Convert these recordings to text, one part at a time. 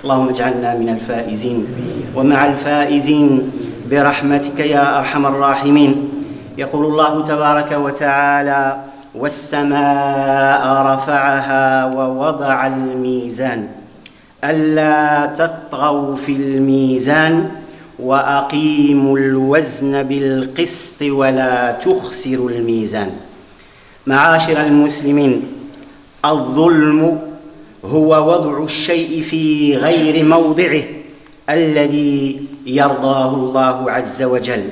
اللهم اجعلنا من الفائزين ومع الفائزين برحمتك يا أرحم الراحمين. يقول الله تبارك وتعالى: والسماء رفعها ووضع الميزان ألا تطغوا في الميزان وأقيموا الوزن بالقسط ولا تخسروا الميزان. معاشر المسلمين، الظلم هو وضع الشيء في غير موضعه الذي يرضاه الله عز وجل.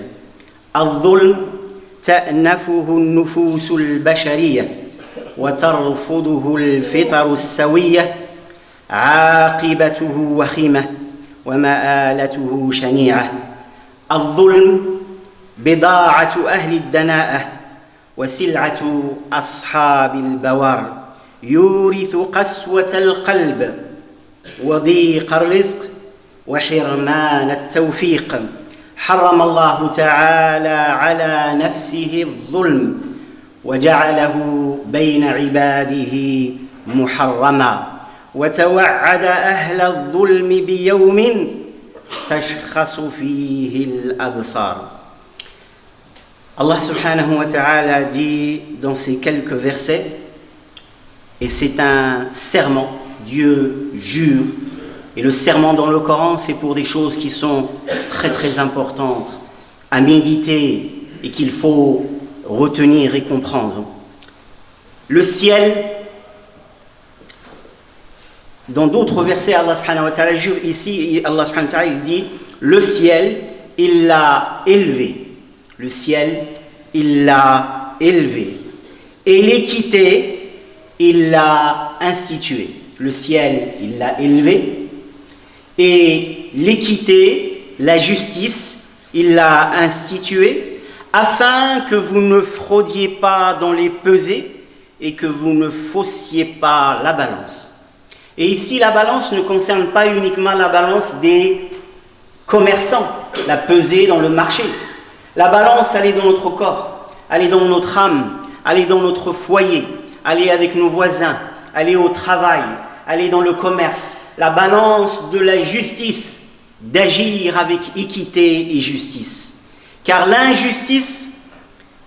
الظلم تأنفه النفوس البشرية وترفضه الفطر السوية، عاقبته وخيمة ومآلته شنيعة. الظلم بضاعة أهل الدناءة وسلعة أصحاب البوار، يورث قسوة القلب وضيق الرزق وحرمان التوفيق. حرم الله تعالى على نفسه الظلم وجعله بين عباده محرما، وتوعد أهل الظلم بيوم تشخص فيه الأبصار. Allah subhanahu wa ta'ala dit dans ces quelques versets, et c'est un serment, Dieu jure, et le serment dans le Coran c'est pour des choses qui sont très très importantes à méditer et qu'il faut retenir et comprendre. Le ciel, dans d'autres versets Allah subhanahu wa ta'ala jure, ici Allah subhanahu wa ta'ala il dit le ciel il l'a élevé. Le ciel, il l'a élevé. Et l'équité, il l'a instituée. Le ciel, il l'a élevé. Et l'équité, la justice, il l'a instituée afin que vous ne fraudiez pas dans les pesées et que vous ne faussiez pas la balance. Et ici, la balance ne concerne pas uniquement la balance des commerçants, la pesée dans le marché. La balance, elle est dans notre corps, elle est dans notre âme, elle est dans notre foyer, elle est avec nos voisins, elle est au travail, elle est dans le commerce. La balance de la justice, d'agir avec équité et justice. Car l'injustice,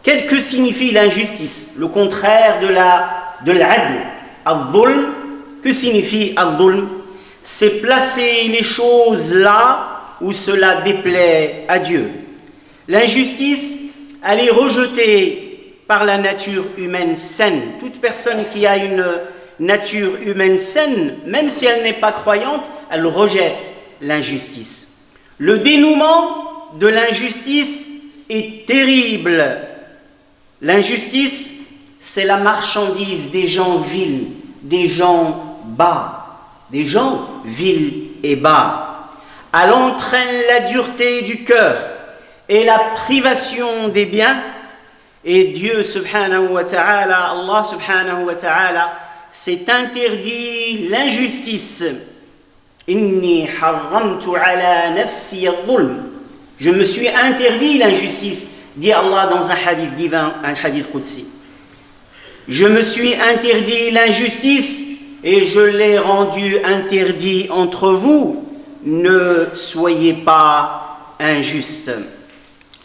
qu'est-ce que signifie l'injustice? Le contraire de l'adl, al-dhulm. Que signifie al-dhulm? C'est placer les choses là où cela déplaît à Dieu. L'injustice, elle est rejetée par la nature humaine saine. Toute personne qui a une nature humaine saine, même si elle n'est pas croyante, elle rejette l'injustice. Le dénouement de l'injustice est terrible. L'injustice, c'est la marchandise des gens vils, des gens bas, des gens vils et bas. Elle entraîne la dureté du cœur et la privation des biens, et Dieu subhanahu wa ta'ala, Allah subhanahu wa ta'ala, s'est interdit l'injustice. Inni harramtu ala nafsi al-dhulm. Je me suis interdit l'injustice, dit Allah dans un hadith divin, un hadith qudsi. Je me suis interdit l'injustice et je l'ai rendu interdit entre vous. Ne soyez pas injustes.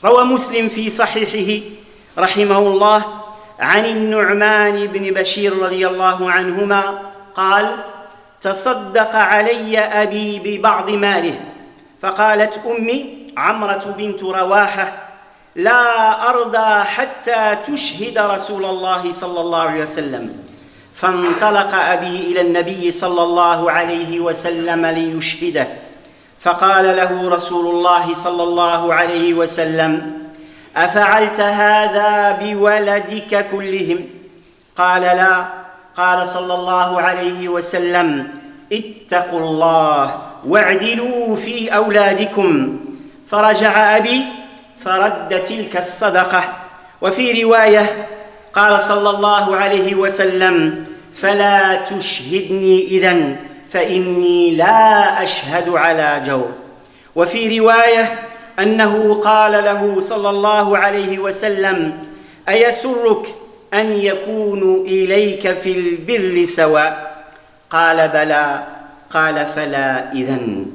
روى مسلم في صحيحه رحمه الله عن النعمان بن بشير رضي الله عنهما قال: تصدق علي أبي ببعض ماله، فقالت أمي عمرة بنت رواحة: لا أرضى حتى تشهد رسول الله صلى الله عليه وسلم. فانطلق أبي إلى النبي صلى الله عليه وسلم ليشهده، فقال له رسول الله صلى الله عليه وسلم: أفعلت هذا بولدك كلهم؟ قال: لا. قال صلى الله عليه وسلم: اتقوا الله واعدلوا في أولادكم. فرجع أبي فرد تلك الصدقة. وفي رواية قال صلى الله عليه وسلم: فلا تشهدني إذن فإني لا أشهد على جور. وفي رواية أنه قال له صلى الله عليه وسلم: أيسرك أن يكونوا إليك في البر سواء؟ قال: بلى. قال فلا إذن.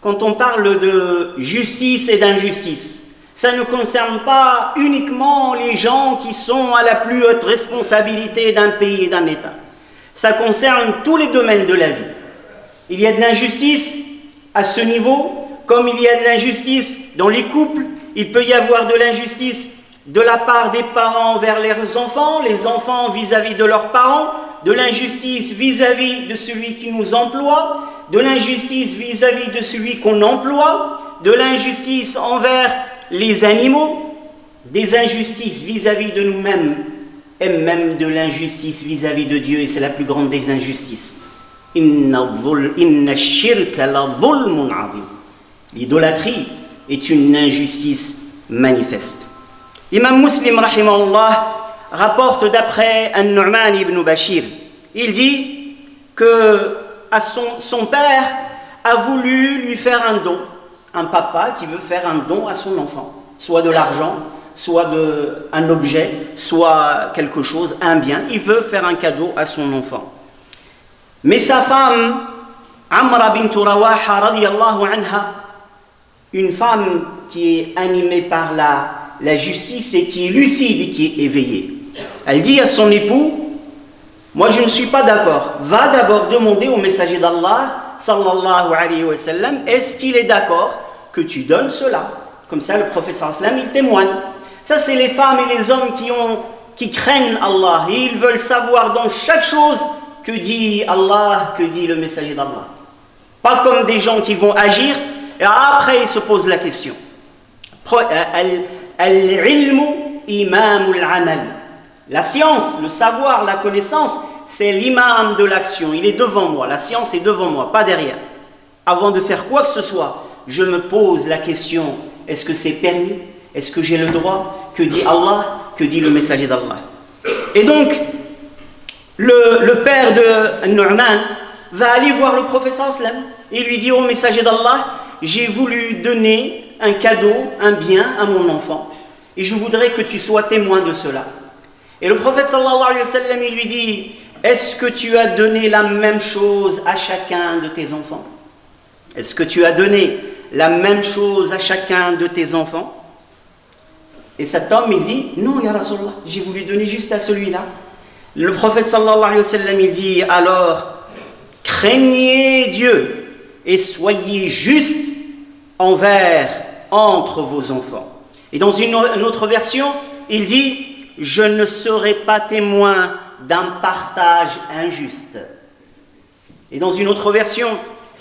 Quand on parle de justice et d'injustice, ça ne concerne pas uniquement les gens qui sont à la plus haute responsabilité d'un pays et d'un État. Ça concerne tous les domaines de la vie. Il y a de l'injustice à ce niveau, comme il y a de l'injustice dans les couples, il peut y avoir de l'injustice de la part des parents envers leurs enfants, les enfants vis-à-vis de leurs parents, de l'injustice vis-à-vis de celui qui nous emploie, de l'injustice vis-à-vis de celui qu'on emploie, de l'injustice envers les animaux, des injustices vis-à-vis de nous-mêmes, et même de l'injustice vis-à-vis de Dieu, et c'est la plus grande des injustices. L'idolâtrie est une injustice manifeste. L'imam Muslim, rahimahullah, rapporte d'après An-Nu'man ibn Bashir, il dit que son père a voulu lui faire un don, un papa qui veut faire un don à son enfant, soit de l'argent, soit un objet, soit quelque chose, un bien, il veut faire un cadeau à son enfant. Mais sa femme, Amra bint Rawaha radiyallahu anha, une femme qui est animée par la justice et qui est lucide et qui est éveillée, elle dit à son époux, moi je ne suis pas d'accord, va d'abord demander au messager d'Allah sallallahu alayhi wa sallam, est-ce qu'il est d'accord que tu donnes cela? Comme ça le prophète sallallahu alayhi wa sallam il témoigne. Ça c'est les femmes et les hommes qui craignent Allah et ils veulent savoir dans chaque chose que dit Allah, que dit le messager d'Allah. Pas comme des gens qui vont agir et après ils se posent la question. Al-ilmu imamul amal. La science, le savoir, la connaissance, c'est l'imam de l'action. Il est devant moi, la science est devant moi, pas derrière. Avant de faire quoi que ce soit, je me pose la question, est-ce que c'est permis? Est-ce que j'ai le droit? Que dit Allah? Que dit le messager d'Allah? Et donc, le père de Nu'man va aller voir le prophète sallallahu alayhi wa sallam et lui dit au messager d'Allah, j'ai voulu donner un cadeau, un bien à mon enfant et je voudrais que tu sois témoin de cela. Et le prophète sallallahu alayhi wa sallam il lui dit, est-ce que tu as donné la même chose à chacun de tes enfants? Est-ce que tu as donné la même chose à chacun de tes enfants? Et cet homme il dit, non ya Rasulallah, j'ai voulu donner juste à celui-là. Le prophète sallallahu alayhi wa sallam il dit, alors craignez Dieu et soyez juste entre vos enfants. Et dans une autre version il dit, je ne serai pas témoin d'un partage injuste. Et dans une autre version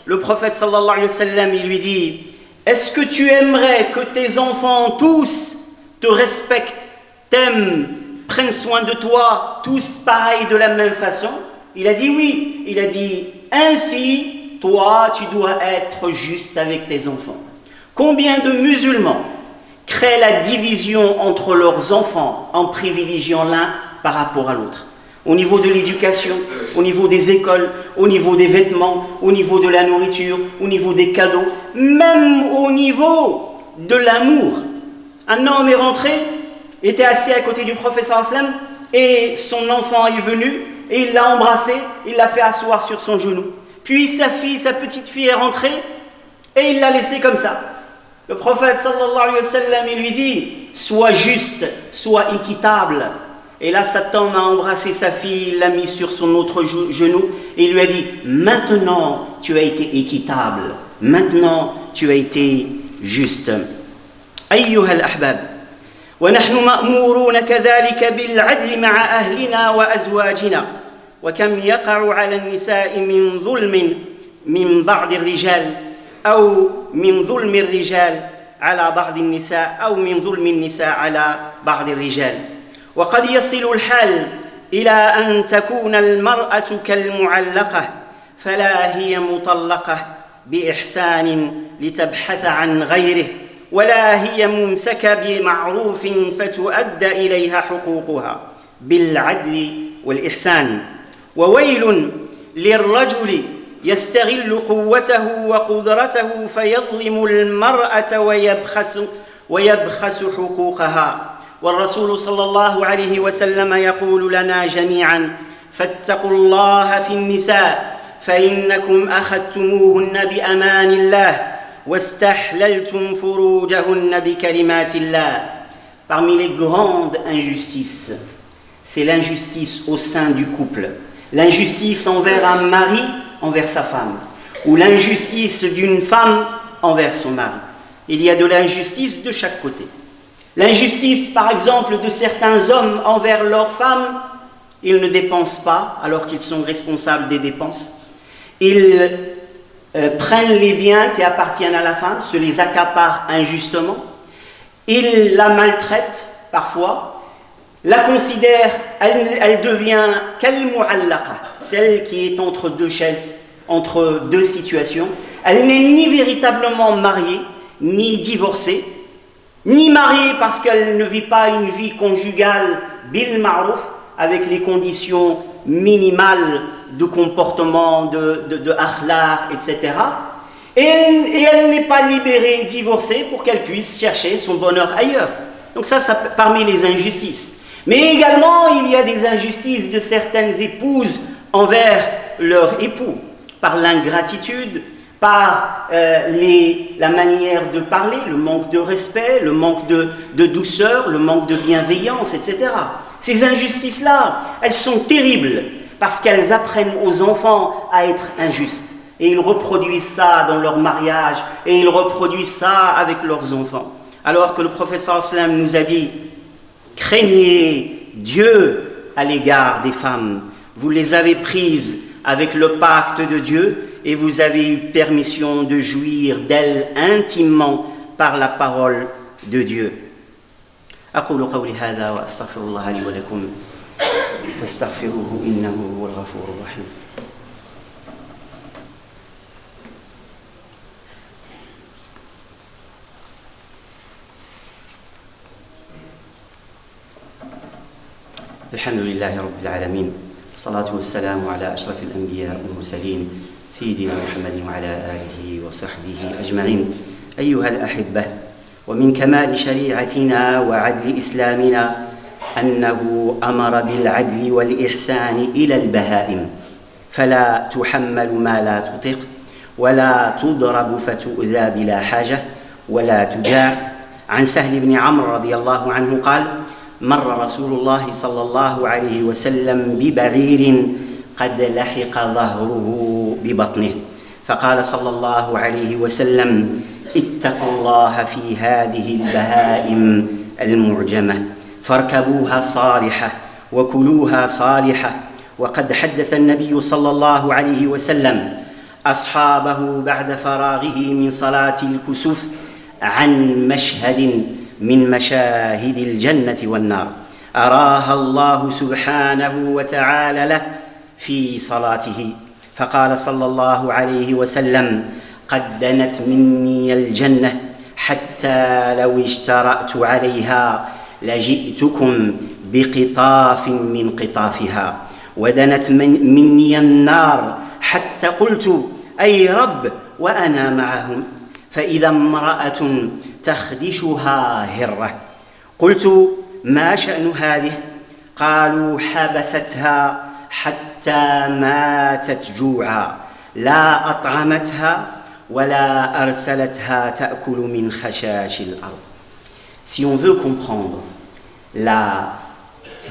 le prophète sallallahu alayhi wa sallam il lui dit, est-ce que tu aimerais que tes enfants tous te respectent, t'aiment, prennent soin de toi, tous pareils de la même façon? Il a dit oui. Il a dit, ainsi, toi, tu dois être juste avec tes enfants. Combien de musulmans créent la division entre leurs enfants en privilégiant l'un par rapport à l'autre? Au niveau de l'éducation, au niveau des écoles, au niveau des vêtements, au niveau de la nourriture, au niveau des cadeaux, même au niveau de l'amour. Un homme est rentré, était assis à côté du prophète sallallahu alayhi wa sallam et son enfant est venu et il l'a embrassé, il l'a fait asseoir sur son genou. Puis sa petite fille est rentrée et il l'a laissée comme ça. Le prophète sallallahu alayhi wa sallam il lui dit, sois juste, sois équitable. Et là cet homme a embrassé sa fille, l'a mis sur son autre genou et il lui a dit, maintenant tu as été équitable, maintenant tu as été juste. أيها الأحباب ونحن مأمورون كذلك بالعدل مع أهلنا وأزواجنا وكم يقع على النساء من ظلم من بعض الرجال أو من ظلم الرجال على بعض النساء أو من ظلم النساء على بعض الرجال وقد يصل الحال إلى أن تكون المرأة كالمعلقة فلا هي مطلقة بإحسان لتبحث عن غيره ولا هي ممسكة بمعروف فتؤدى إليها حقوقها بالعدل والإحسان وويل للرجل يستغل قوته وقدرته فيظلم المرأة ويبخس حقوقها والرسول صلى الله عليه وسلم يقول لنا جميعا فاتقوا الله في النساء فإنكم أخذتموهن بأمان الله واستحللتم فروجهن بكلمات الله. Parmi les grandes injustices, c'est l'injustice au sein du couple, l'injustice envers un mari envers sa femme, ou l'injustice d'une femme envers son mari. Il y a de l'injustice de chaque côté. L'injustice, par exemple, de certains hommes envers leurs femmes, ils ne dépensent pas alors qu'ils sont responsables des dépenses. Ils prennent les biens qui appartiennent à la femme, se les accaparent injustement. Ils la maltraitent parfois, la considèrent, elle devient kal-mu'allaqa, celle qui est entre deux chaises, entre deux situations. Elle n'est ni véritablement mariée, ni divorcée, ni mariée parce qu'elle ne vit pas une vie conjugale bil ma'ruf, avec les conditions minimales de comportement, de akhlaq, etc. Et elle n'est pas libérée, divorcée, pour qu'elle puisse chercher son bonheur ailleurs. Donc ça parmi les injustices. Mais également, il y a des injustices de certaines épouses envers leur époux, par l'ingratitude, par la manière de parler, le manque de respect, le manque de douceur, le manque de bienveillance, etc. Ces injustices-là, elles sont terribles parce qu'elles apprennent aux enfants à être injustes. Et ils reproduisent ça dans leur mariage, et ils reproduisent ça avec leurs enfants. Alors que le prophète sallallahu alayhi wa sallam nous a dit « Craignez Dieu à l'égard des femmes. Vous les avez prises avec le pacte de Dieu, et vous avez eu permission de jouir d'elles intimement par la parole de Dieu. » أقول قولي هذا وأستغفر الله لي ولكم فاستغفروه إنه هو الغفور الرحيم. الحمد لله رب العالمين، الصلاة والسلام على أشرف الأنبياء والمرسلين سيدنا محمد وعلى آله وصحبه أجمعين. أيها الأحبة، ومن كمال شريعتنا وعدل إسلامنا أنه أمر بالعدل والإحسان إلى البهائم، فلا تحمل ما لا تطيق، ولا تضرب فتؤذى بلا حاجة، ولا تجاع. عن سهل بن عمرو رضي الله عنه قال: مر رسول الله صلى الله عليه وسلم ببعير قد لحق ظهره ببطنه، فقال صلى الله عليه وسلم: اتقوا الله في هذه البهائم المعجمة، فاركبوها صالحة وكلوها صالحة. وقد حدث النبي صلى الله عليه وسلم أصحابه بعد فراغه من صلاة الكسوف عن مشهد من مشاهد الجنة والنار أراها الله سبحانه وتعالى له في صلاته، فقال صلى الله عليه وسلم: قد دنت مني الجنة حتى لو اشترأت عليها لجئتكم بقطاف من قطافها، ودنت مني النار حتى قلت: أي رب وأنا معهم، فإذا امرأة تخدشها هرة، قلت: ما شأن هذه؟ قالوا: حبستها حتى ماتت جوعا، لا أطعمتها ولا أرسلتها تأكل من خشاش الأرض. Si on veut comprendre la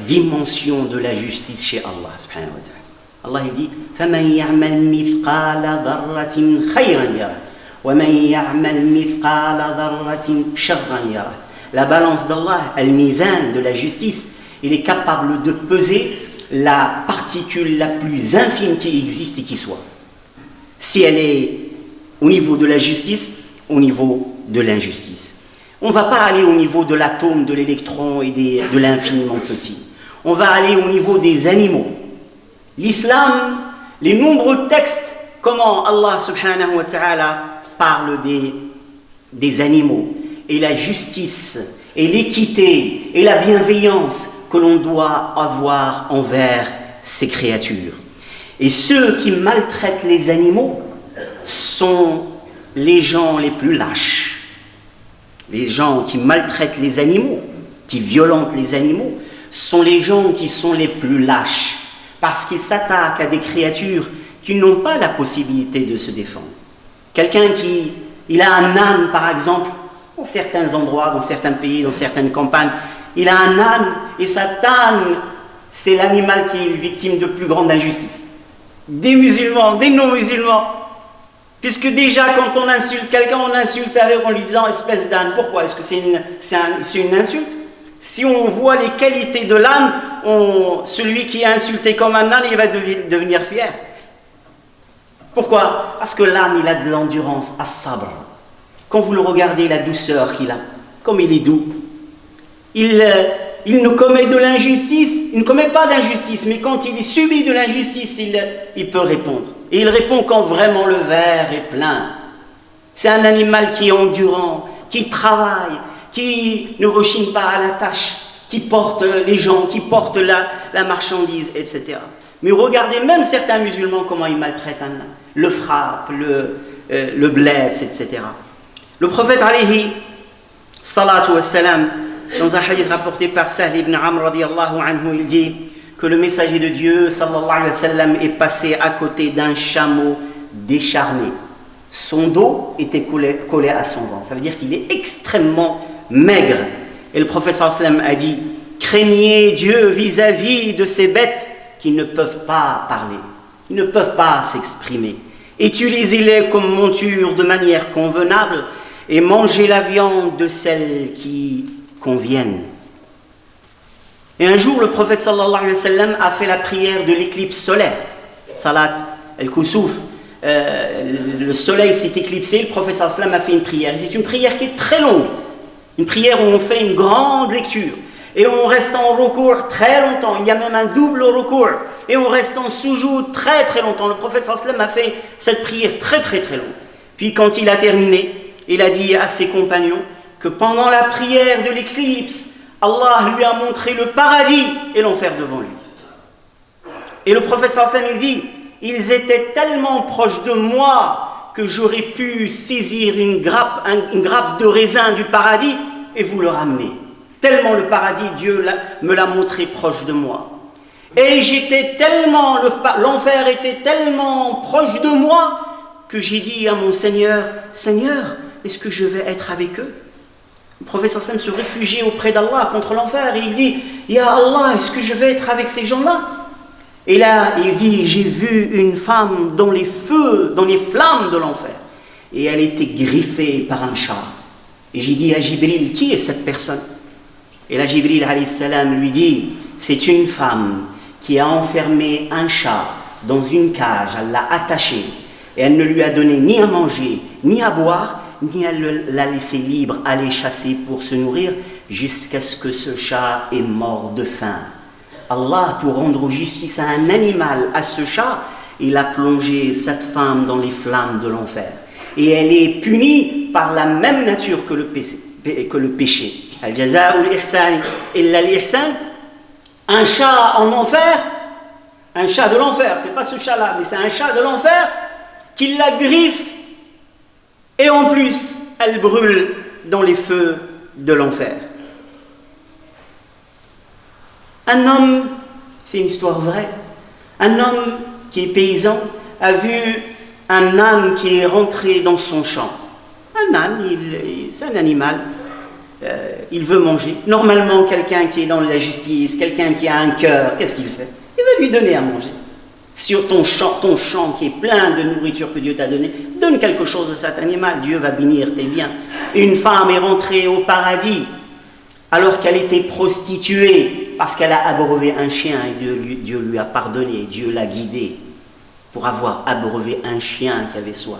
dimension de la justice chez Allah subhanahu wa ta'ala, Allah il dit: فَمَنْ يَعْمَلْ مِثْقَالَ ذَرَّةٍ خَيْرًا يَرَهُ وَمَنْ يَعْمَلْ مِثْقَالَ ذَرَّةٍ شَرًّا يَرَهُ. La balance d'Allah, al-mizan de la justice, il est capable de peser la particule la plus infime qui existe et qui soit. Si elle est au niveau de la justice, au niveau de l'injustice. On ne va pas aller au niveau de l'atome, de l'électron et de l'infiniment petit. On va aller au niveau des animaux. L'islam, les nombreux textes, comment Allah subhanahu wa ta'ala parle des animaux, et la justice, et l'équité, et la bienveillance que l'on doit avoir envers ces créatures. Et ceux qui maltraitent les animaux sont les gens les plus lâches. Les gens qui maltraitent les animaux, qui violentent les animaux, sont les gens qui sont les plus lâches, parce qu'ils s'attaquent à des créatures qui n'ont pas la possibilité de se défendre. Quelqu'un qui il a un âne, par exemple, dans certains endroits, dans certains pays, dans certaines campagnes, il a un âne et cet âne, c'est l'animal qui est victime de plus grande injustice. Des musulmans, des non-musulmans. Puisque déjà, quand on insulte quelqu'un, on insulte avec en lui disant espèce d'âne. Pourquoi? Est-ce que c'est une insulte? Si on voit les qualités de l'âne, celui qui est insulté comme un âne, il va devenir fier. Pourquoi? Parce que l'âne, il a de l'endurance, as-sabr. Quand vous le regardez, la douceur qu'il a, comme il est doux. Il ne commet de l'injustice, il ne commet pas d'injustice, mais quand il subit de l'injustice, il peut répondre. Et il répond quand vraiment le verre est plein. C'est un animal qui est endurant, qui travaille, qui ne rechigne pas à la tâche, qui porte les gens, qui porte la marchandise, etc. Mais regardez même certains musulmans comment ils maltraitent un âne, le frappent, le blessent, etc. Le prophète alayhi salatu wassalam, dans un hadith rapporté par Sahl ibn Amr radiyallahu anhu, il dit que le messager de Dieu sallallahu alayhi wa sallam est passé à côté d'un chameau décharné. Son dos était collé à son ventre. Ça veut dire qu'il est extrêmement maigre. Et le prophète sallallahu alayhi wa sallam a dit: craignez Dieu vis-à-vis de ces bêtes qui ne peuvent pas parler, qui ne peuvent pas s'exprimer. Utilisez-les comme monture de manière convenable et mangez la viande de celles qui conviennent. Et un jour, le prophète sallallahu alayhi wa sallam a fait la prière de l'éclipse solaire, Salat al-Kusuf. Le soleil s'est éclipsé, le prophète sallallahu alayhi wa sallam a fait une prière. C'est une prière qui est très longue, une prière où on fait une grande lecture. Et on reste en recours très longtemps, il y a même un double recours. Et on reste en soujoud très très longtemps. Le prophète sallallahu alayhi wa sallam a fait cette prière très très très longue. Puis quand il a terminé, il a dit à ses compagnons que pendant la prière de l'éclipse, Allah lui a montré le paradis et l'enfer devant lui. Et le prophète sallallahu alayhi wa sallam, il dit: ils étaient tellement proches de moi que j'aurais pu saisir une grappe de raisin du paradis et vous le ramener. Tellement le paradis, Dieu me l'a montré proche de moi. Et l'enfer était tellement proche de moi que j'ai dit à mon Seigneur: Seigneur, est-ce que je vais être avec eux? Le prophète sallallahu alayhi wa sallam se réfugiait auprès d'Allah contre l'enfer et il dit: Ya Allah, est-ce que je vais être avec ces gens-là? Et là, il dit: j'ai vu une femme dans les feux, dans les flammes de l'enfer. Et elle était griffée par un chat. Et j'ai dit à Jibril: qui est cette personne? Et là, Jibril alayhi salam lui dit: c'est une femme qui a enfermé un chat dans une cage, elle l'a attaché, et elle ne lui a donné ni à manger, ni à boire, ni elle l'a laissé libre aller chasser pour se nourrir, jusqu'à ce que ce chat est mort de faim. Allah, pour rendre justice à un animal, à ce chat, il a plongé cette femme dans les flammes de l'enfer. Et elle est punie par la même nature que le péché. Al-jaza'u al-ihsan illa al-ihsan. Un chat en enfer, un chat de l'enfer, c'est pas ce chat-là, mais c'est un chat de l'enfer qui la griffe et en plus, elle brûle dans les feux de l'enfer. Un homme, c'est une histoire vraie, un homme qui est paysan a vu un âne qui est rentré dans son champ. Un âne, c'est un animal, il veut manger. Normalement, quelqu'un qui est dans la justice, quelqu'un qui a un cœur, qu'est-ce qu'il fait? Il va lui donner à manger. Sur ton champ qui est plein de nourriture que Dieu t'a donné, donne quelque chose à cet animal, Dieu va bénir tes biens. Une femme est rentrée au paradis alors qu'elle était prostituée parce qu'elle a abreuvé un chien et Dieu lui a pardonné, Dieu l'a guidée pour avoir abreuvé un chien qui avait soif.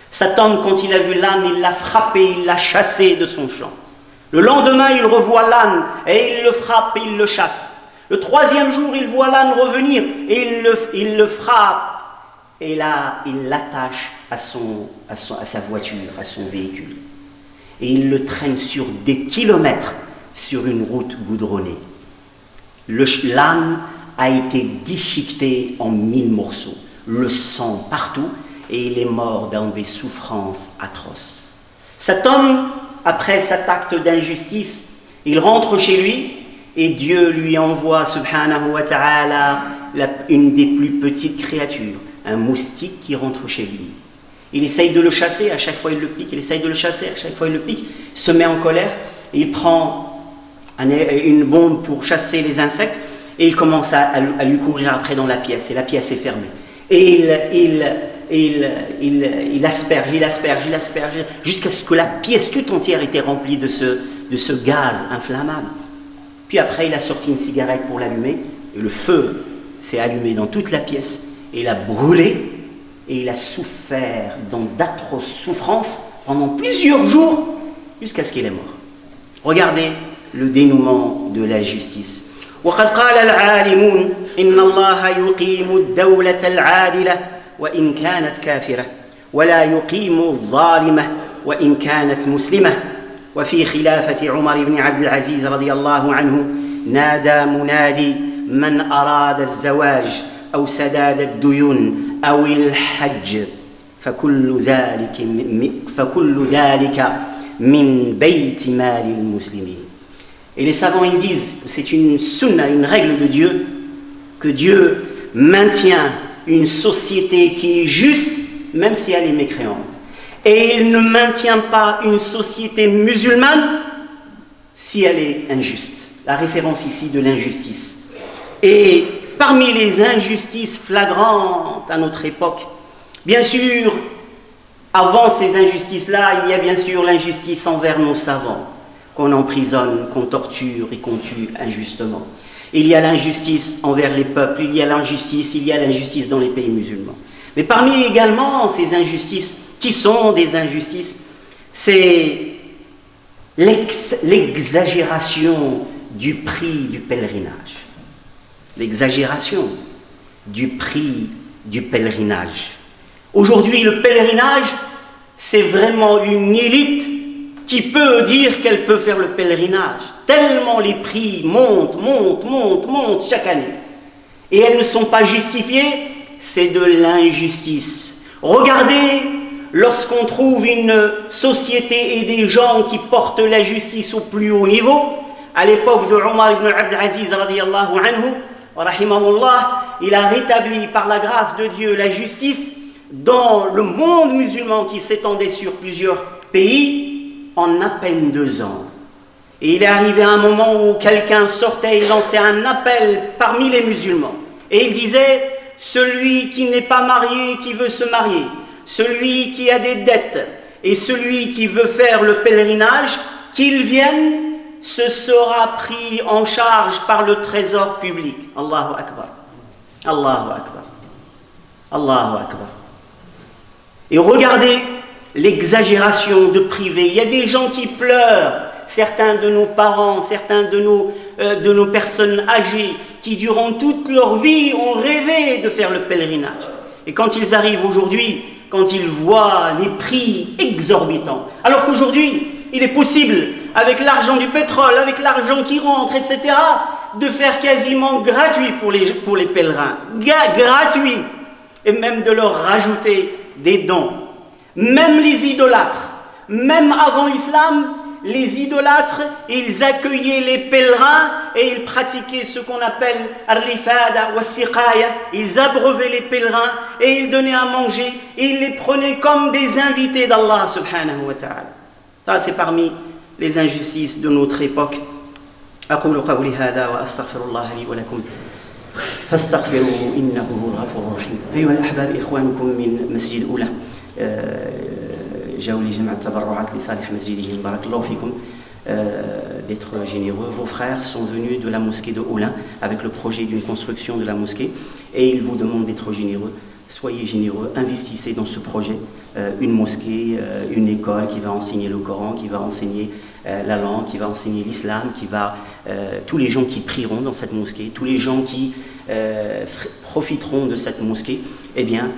Cet homme, quand il a vu l'âne, il l'a frappé, il l'a chassé de son champ. Le lendemain, il revoit l'âne et il le frappe et il le chasse. Le troisième jour, il voit l'âne revenir et il le frappe. Et là, il l'attache à sa voiture, à son véhicule. Et il le traîne sur des kilomètres sur une route goudronnée. L'âne a été déchiqueté en 1000 morceaux. Le sang partout et il est mort dans des souffrances atroces. Cet homme, après cet acte d'injustice, il rentre chez lui et Dieu lui envoie, subhanahu wa ta'ala, une des plus petites créatures, un moustique qui rentre chez lui. Il essaye de le chasser, à chaque fois il le pique, il essaye de le chasser, à chaque fois il le pique, il se met en colère, et il prend une bombe pour chasser les insectes, et il commence à lui courir après dans la pièce, et la pièce est fermée. Et il asperge, jusqu'à ce que la pièce tout entière était remplie de ce gaz inflammable. Puis après, il a sorti une cigarette pour l'allumer, et le feu s'est allumé dans toute la pièce, et il a brûlé, et il a souffert dans d'atroces souffrances pendant plusieurs jours, jusqu'à ce qu'il est mort. Regardez le dénouement de la justice. وقد قال العالمون إن الله يقيم الدولة العادلة وإن كانت كافرة ولا يقيم الظالمة وإن كانت مسلمة وفي خلافة عمر بن عبد العزيز رضي الله عنه نادى منادي من أراد الزواج أو سداد الديون أو الحج فكل ذلك من بيت مال المسلمين. Et les savants ils disent que c'est une sunna, une règle de Dieu, que Dieu maintient une société qui est juste même si elle est mécréante. Et il ne maintient pas une société musulmane si elle est injuste. La référence ici de l'injustice. Et parmi les injustices flagrantes à notre époque, bien sûr, avant ces injustices-là, il y a bien sûr l'injustice envers nos savants, qu'on emprisonne, qu'on torture et qu'on tue injustement. Il y a l'injustice envers les peuples, il y a l'injustice dans les pays musulmans. Mais parmi également ces injustices, qui sont des injustices, c'est l'exagération du prix du pèlerinage. L'exagération du prix du pèlerinage. Aujourd'hui, le pèlerinage, c'est vraiment une élite qui peut dire qu'elle peut faire le pèlerinage. Tellement les prix montent chaque année. Et elles ne sont pas justifiées, c'est de l'injustice. Regardez, lorsqu'on trouve une société et des gens qui portent la justice au plus haut niveau, à l'époque de Omar ibn Abd al-Aziz radiyallahu anhu, rahimahullah, il a rétabli par la grâce de Dieu la justice dans le monde musulman qui s'étendait sur plusieurs pays en à peine 2 ans. Et il est arrivé à un moment où quelqu'un sortait et lançait un appel parmi les musulmans. Et il disait, celui qui n'est pas marié, qui veut se marier, celui qui a des dettes et celui qui veut faire le pèlerinage, qu'il vienne, ce sera pris en charge par le trésor public. Allahu Akbar. Allahu Akbar. Allahu Akbar. Et regardez l'exagération de priver. Il y a des gens qui pleurent, certains de nos parents, certains de nos personnes âgées, qui durant toute leur vie ont rêvé de faire le pèlerinage. Et quand ils arrivent aujourd'hui, quand ils voient les prix exorbitants, alors qu'aujourd'hui, il est possible, avec l'argent du pétrole, avec l'argent qui rentre, etc., de faire quasiment gratuit pour les pèlerins. Gratuit. Et même de leur rajouter des dons. Même les idolâtres, même avant l'islam, les idolâtres, ils accueillaient les pèlerins et ils pratiquaient ce qu'on appelle al-rifada wa siqaya. Ils abreuvaient les pèlerins et ils donnaient à manger et ils les prenaient comme des invités d'Allah subhanahu wa ta'ala. Ça, c'est parmi les injustices de notre époque. أقول قولي هذا وأستغفر الله لي ولكم فاستغفروه إنه هو الغفور الرحيم. أيها الأحباب إخوانكم من مسجد أولى جاءوا لجمع التبرعات لصالح مسجدهم بارك الله فيكم d'être généreux. Vos frères sont venus de la mosquée de Oulin avec le projet d'une construction de la mosquée et ils vous demandent d'être généreux. Soyez généreux, investissez dans ce projet, une mosquée, une école qui va enseigner le Coran, qui va enseigner la langue, qui va enseigner l'islam, tous les gens qui prieront dans cette mosquée, tous les gens qui profiteront de cette mosquée, eh bien,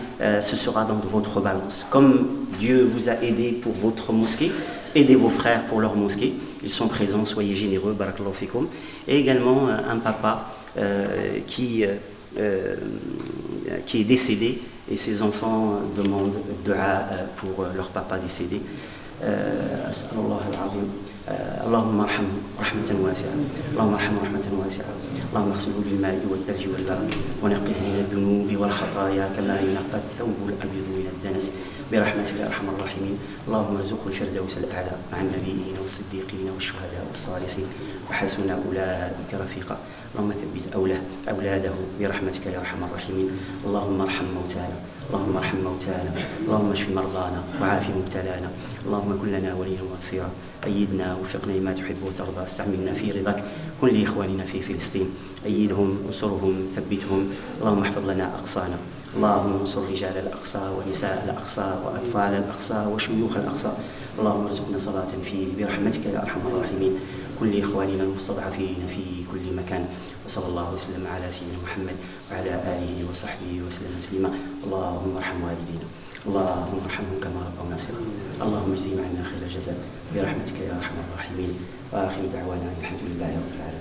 ce sera dans votre balance. Comme Dieu vous a aidé pour votre mosquée, aidez vos frères pour leur mosquée. Ils sont présents, soyez généreux, barakallahu fikoum. Et également un papa qui est décédé et ses enfants demandent dua pour leur papa décédé. أسأل الله العظيم اللهم ارحمه رحمة واسعة، اللهم ارحمه رحمة واسعة، اللهم اغسله بالماء والثلج والبرد ونقه من الذنوب والخطايا كما ينقى الثوب الأبيض من الدنس برحمتك يا أرحم الراحمين. اللهم ارزقه الفردوس الأعلى مع النبيين والصديقين والشهداء والصالحين وحسن أولئك رفيقا. اللهم ثبت أولاده برحمتك يا أرحم الراحمين. اللهم ارحم موتانا، اللهم ارحم موتانا، اللهم اشف مرضانا وعاف مبتلانا. اللهم كن لنا وليا ونصيرا، أيدنا وفقنا لما تحب وترضى، استعملنا في رضاك، كن لإخواننا في فلسطين، أيدهم انصرهم ثبتهم. اللهم احفظ لنا أقصانا، اللهم انصر رجال الأقصى ونساء الأقصى وأطفال الأقصى وشيوخ الأقصى. اللهم ارزقنا صلاة فيه برحمتك يا أرحم الراحمين. كل إخواننا المستضعفين في كل مكان. وصلى الله وسلم على سيدنا محمد وعلى آله وصحبه وسلم تسليما. اللهم ارحم والدينا، اللهم ارحمهم كما ربونا صغارا. اللهم اجزهم عنا خير الجزاء برحمتك يا أرحم الراحمين. وآخر دعوانا الحمد لله رب العالمين.